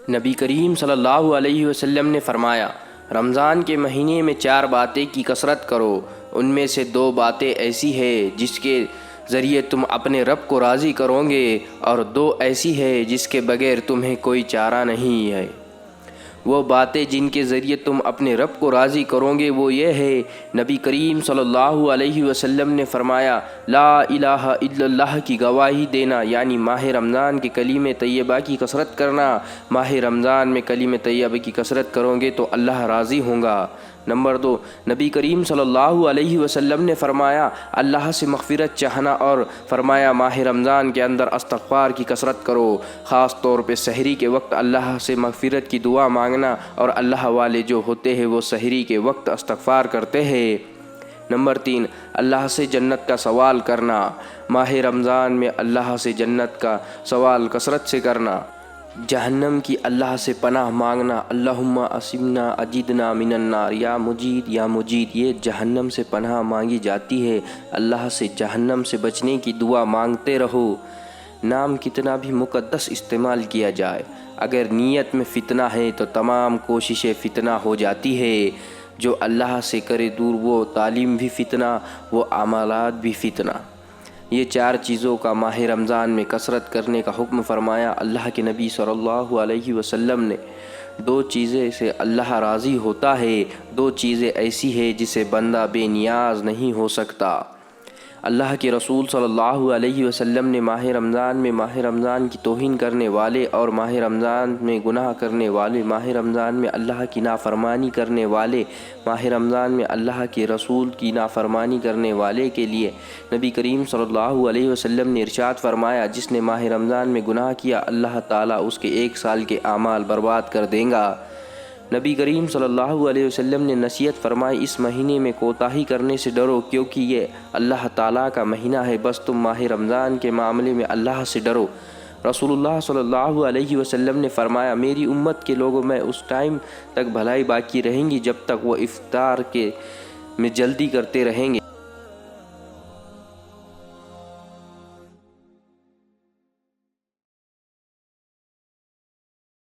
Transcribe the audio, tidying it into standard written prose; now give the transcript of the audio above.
نبی کریم صلی اللہ علیہ وسلم نے فرمایا، رمضان کے مہینے میں 4 باتیں کی کثرت کرو، ان میں سے 2 باتیں ایسی ہیں جس کے ذریعے تم اپنے رب کو راضی کرو گے، اور 2 ایسی ہیں جس کے بغیر تمہیں کوئی چارہ نہیں ہے۔ وہ باتیں جن کے ذریعے تم اپنے رب کو راضی کرو گے وہ یہ ہے، نبی کریم صلی اللہ علیہ وسلم نے فرمایا، لا الہ الا اللہ کی گواہی دینا، یعنی ماہ رمضان کے کلمہ طیبہ کی کثرت کرنا۔ ماہ رمضان میں کلمہ طیبہ کی کثرت کرو گے تو اللہ راضی ہوں گا۔ نمبر 2، نبی کریم صلی اللہ علیہ وسلم نے فرمایا، اللہ سے مغفرت چاہنا، اور فرمایا ماہ رمضان کے اندر استغفار کی کثرت کرو، خاص طور پہ سحری کے وقت اللہ سے مغفرت کی دعا مانگنا، اور اللہ والے جو ہوتے ہیں وہ سحری کے وقت استغفار کرتے ہیں۔ نمبر 3، اللہ سے جنت کا سوال کرنا۔ ماہ رمضان میں اللہ سے جنت کا سوال کثرت سے کرنا، جہنم کی اللہ سے پناہ مانگنا، اللہم عصمنا اجدنا من النار، یا مجید، یہ جہنم سے پناہ مانگی جاتی ہے۔ اللہ سے جہنم سے بچنے کی دعا مانگتے رہو۔ نام کتنا بھی مقدس استعمال کیا جائے، اگر نیت میں فتنہ ہے تو تمام کوششیں فتنہ ہو جاتی ہے۔ جو اللہ سے کرے دور، وہ تعلیم بھی فتنہ، وہ عملات بھی فتنہ۔ یہ 4 چیزوں کا ماہ رمضان میں کثرت کرنے کا حکم فرمایا۔ اللہ کے نبی صلی اللہ علیہ وسلم نے 2 چیزیں سے اللہ راضی ہوتا ہے، 2 چیزیں ایسی ہیں جسے بندہ بے نیاز نہیں ہو سکتا۔ اللہ کے رسول صلی اللہ علیہ وسلم نے ماہ رمضان کی توہین کرنے والے اور ماہ رمضان میں گناہ کرنے والے، ماہ رمضان میں اللہ کی نافرمانی کرنے والے، ماہ رمضان میں اللہ کے رسول کی نافرمانی کرنے والے کے لیے نبی کریم صلی اللہ علیہ وسلم نے ارشاد فرمایا، جس نے ماہ رمضان میں گناہ کیا اللہ تعالیٰ اس کے 1 سال کے اعمال برباد کر دیں گا۔ نبی کریم صلی اللہ علیہ وسلم نے نصیحت فرمائی، اس مہینے میں کوتاہی کرنے سے ڈرو، کیونکہ یہ اللہ تعالیٰ کا مہینہ ہے، بس تم ماہ رمضان کے معاملے میں اللہ سے ڈرو۔ رسول اللہ صلی اللہ علیہ وسلم نے فرمایا، میری امت کے لوگوں میں اس ٹائم تک بھلائی باقی رہیں گی جب تک وہ افطار میں جلدی کرتے رہیں گے۔